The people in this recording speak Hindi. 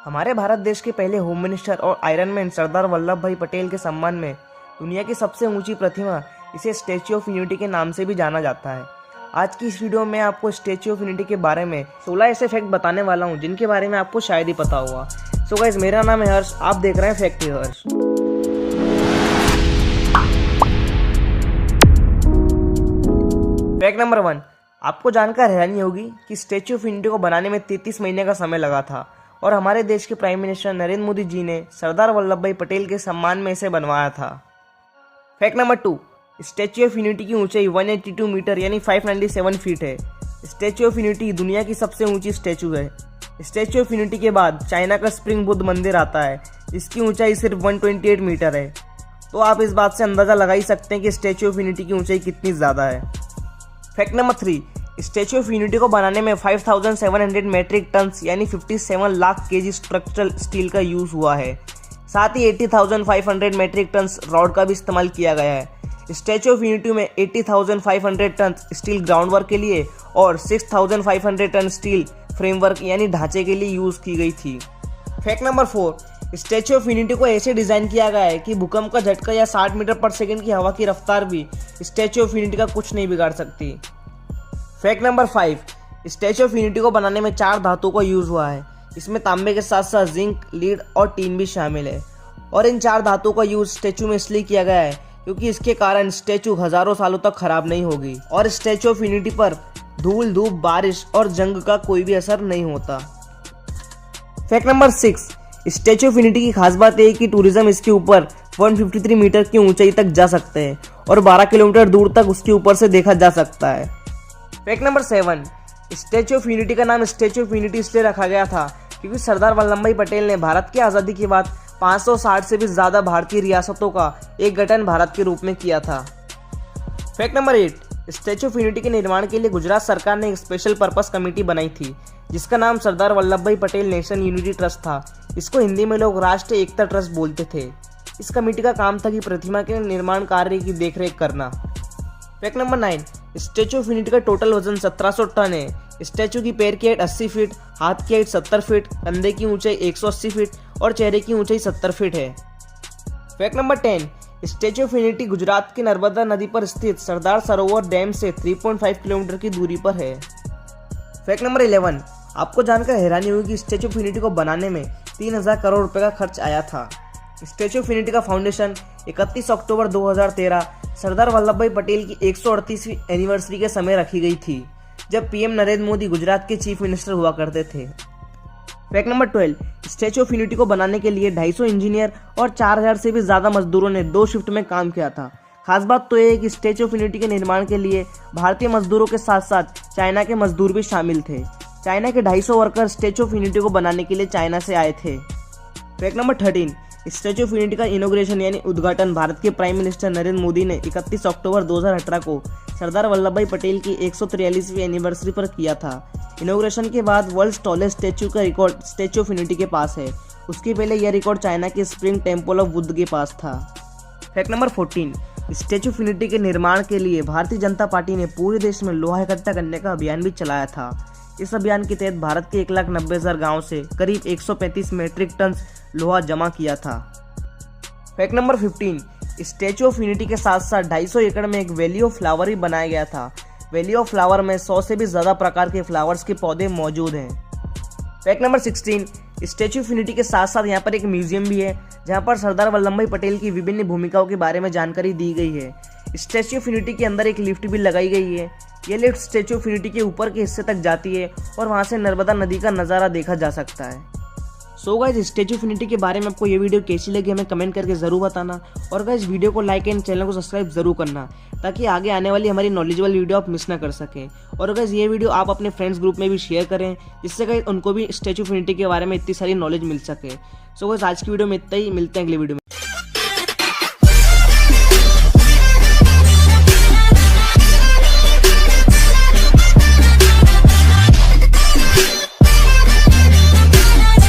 हमारे भारत देश के पहले होम मिनिस्टर और आयरन मैन सरदार वल्लभ भाई पटेल के सम्मान में दुनिया की सबसे ऊंची प्रतिमा इसे स्टैच्यू ऑफ यूनिटी के नाम से भी जाना जाता है। आज की इस वीडियो में आपको स्टैच्यू ऑफ यूनिटी के बारे में 16 ऐसे फैक्ट बताने वाला हूं जिनके बारे में आपको शायद ही पता होगा। सो गाइस, मेरा नाम है हर्ष, आप देख रहे हैं फैक्ट हर्ष। फैक्ट नंबर 1, आपको जानकर हैरानी होगी कि स्टैच्यू ऑफ यूनिटी को बनाने में 33 महीने का समय लगा था और हमारे देश के प्राइम मिनिस्टर नरेंद्र मोदी जी ने सरदार वल्लभ भाई पटेल के सम्मान में इसे बनवाया था। Fact number 2, statue of unity की ऊंचाई 182 मीटर यानी 597 फीट है। स्टैच्यू ऑफ यूनिटी दुनिया की सबसे ऊंची स्टैच्यू है। स्टैच्यू ऑफ यूनिटी के बाद चाइना का स्प्रिंग बुद्ध मंदिर आता है, जिसकी ऊंचाई सिर्फ 128 मीटर है। तो आप इस बात से अंदाजा लगा ही सकते हैं कि स्टैच्यू ऑफ यूनिटी की ऊंचाई कितनी ज़्यादा है। Fact number 3, statue of unity को बनाने में 5700 मैट्रिक टन यानी 57 लाख केजी स्ट्रक्चरल स्टील का यूज हुआ है। साथ ही 80,500 मैट्रिक टन रॉड का भी इस्तेमाल किया गया है। स्टैच्यू ऑफ यूनिटी में 80,500 टन स्टील ग्राउंड वर्क के लिए और 6,500 टन स्टील फ्रेमवर्क यानी ढांचे के लिए यूज की गई थी। Fact number 4, statue of unity को ऐसे डिजाइन किया गया है कि भूकंप का झटका या 60 मीटर पर सेकंड की हवा की रफ्तार भी स्टैच्यू ऑफ यूनिटी का कुछ नहीं बिगाड़ सकती। Fact number 5, statue of unity को बनाने में 4 धातुओं का यूज हुआ है। इसमें तांबे के साथ साथ जिंक, लीड और टीन भी शामिल है और इन 4 धातुओं का यूज स्टैच्यू में इसलिए किया गया है क्योंकि इसके कारण स्टैच्यू हजारों सालों तक खराब नहीं होगी और स्टैच्यू ऑफ यूनिटी पर धूल, धूप, बारिश और जंग का कोई भी असर नहीं होता। Fact number 6, statue of unity की खास बात है कि टूरिज्म इसके ऊपर 153 मीटर की ऊंचाई तक जा सकते हैं और 12 किलोमीटर दूर तक उसके ऊपर से देखा जा सकता है। Fact number 7, statue of unity का नाम स्टैच्यू ऑफ यूनिटी इसलिए रखा गया था क्योंकि सरदार वल्लभ भाई पटेल ने भारत की आज़ादी के बाद 560 से भी ज़्यादा भारतीय रियासतों का एक गठन भारत के रूप में किया था। Fact number 8, statue of unity के निर्माण के लिए गुजरात सरकार ने एक स्पेशल पर्पस कमेटी बनाई थी जिसका नाम सरदार वल्लभ भाई पटेल नेशनल यूनिटी ट्रस्ट था। इसको हिंदी में लोग राष्ट्रीय एकता ट्रस्ट बोलते थे। इस कमेटी का काम था कि प्रतिमा के निर्माण कार्य की देखरेख करना। Fact number 9, statue of unity का टोटल वजन 1700 टन है। स्टैच्यू की पैर की हाइट 80 फीट, हाथ की हाइट 70 फीट, कंधे की ऊंचाई 180 फीट और चेहरे की ऊंचाई 70 फीट है। Fact number 10, statue of unity Gujarat की नर्मदा नदी पर स्थित सरदार सरोवर डैम से 3.5 किलोमीटर की दूरी पर है। फैक्ट नंबर 11, आपको जानकर हैरानी हुई कि स्टैच्यू ऑफ यूनिटी को बनाने में 3000 करोड़ रुपए का खर्च आया था। स्टैच्यू ऑफ यूनिटी का फाउंडेशन 31 अक्टूबर 2013 सरदार वल्लभ भाई पटेल की 138वीं एनिवर्सरी के समय रखी गई थी, जब पीएम नरेंद्र मोदी गुजरात के चीफ मिनिस्टर हुआ करते थे। Fact number 12, statue of unity को बनाने के लिए 250 इंजीनियर और 4000 से भी ज़्यादा मजदूरों ने 2 शिफ्ट में काम किया था। खास बात तो यह है कि स्टैच्यू ऑफ यूनिटी के निर्माण के लिए भारतीय मजदूरों के साथ साथ चाइना के मजदूर भी शामिल थे। चाइना के 250 वर्कर स्टैच्यू ऑफ यूनिटी को बनाने के लिए चाइना से आए थे। Fact number 13, statue of unity का इनॉग्रेशन यानी उद्घाटन भारत के प्राइम मिनिस्टर नरेंद्र मोदी ने 31 अक्टूबर 2018 को सरदार वल्लभ भाई पटेल की 143वीं एनिवर्सरी पर किया था। इनॉग्रेशन के बाद वर्ल्ड टॉलेस्ट स्टैच्यू का रिकॉर्ड स्टैच्यू ऑफ यूनिटी के पास है। उसके पहले यह रिकॉर्ड चाइना के स्प्रिंग टेम्पल ऑफ बुद्ध के पास था। Fact number 14, statue of unity के निर्माण के लिए भारतीय जनता पार्टी ने पूरे देश में लोहा इकट्ठा करने का अभियान भी चलाया था। इस अभियान के तहत भारत के 1,90,000 गाँव से करीब 135 मैट्रिक टन लोहा जमा किया था। Fact number 15, statue of unity के साथ साथ 250 एकड़ में एक वैली ऑफ फ्लावर भी बनाया गया था। वैली ऑफ फ्लावर में 100 से भी ज़्यादा प्रकार के फ्लावर्स के पौधे मौजूद हैं। Fact number 16, statue of unity के साथ साथ यहाँ पर एक म्यूजियम भी है जहाँ पर सरदार वल्लभ भाई पटेल की विभिन्न भूमिकाओं के बारे में जानकारी दी गई है। स्टैच्यू ऑफ यूनिटी के अंदर एक लिफ्ट भी लगाई गई है। यह लिफ्ट स्टैच्यू ऑफ यूनिटी के ऊपर के हिस्से तक जाती है और वहाँ से नर्मदा नदी का नज़ारा देखा जा सकता है। So guys, statue of unity के बारे में आपको ये वीडियो कैसी लगी हमें कमेंट करके ज़रूर बताना और गाइस वीडियो को लाइक एंड चैनल को सब्सक्राइब जरूर करना ताकि आगे आने वाली हमारी नॉलेजेबल वीडियो आप मिस ना कर सकें। और गाइस ये वीडियो आप अपने फ्रेंड्स ग्रुप में भी शेयर करें जिससे गाइस उनको भी स्टैच्यू ऑफ यूनिटी के बारे में इतनी सारी नॉलेज मिल सके। सो गाइस, आज की वीडियो में इतना ही, मिलते हैं अगली वीडियो में।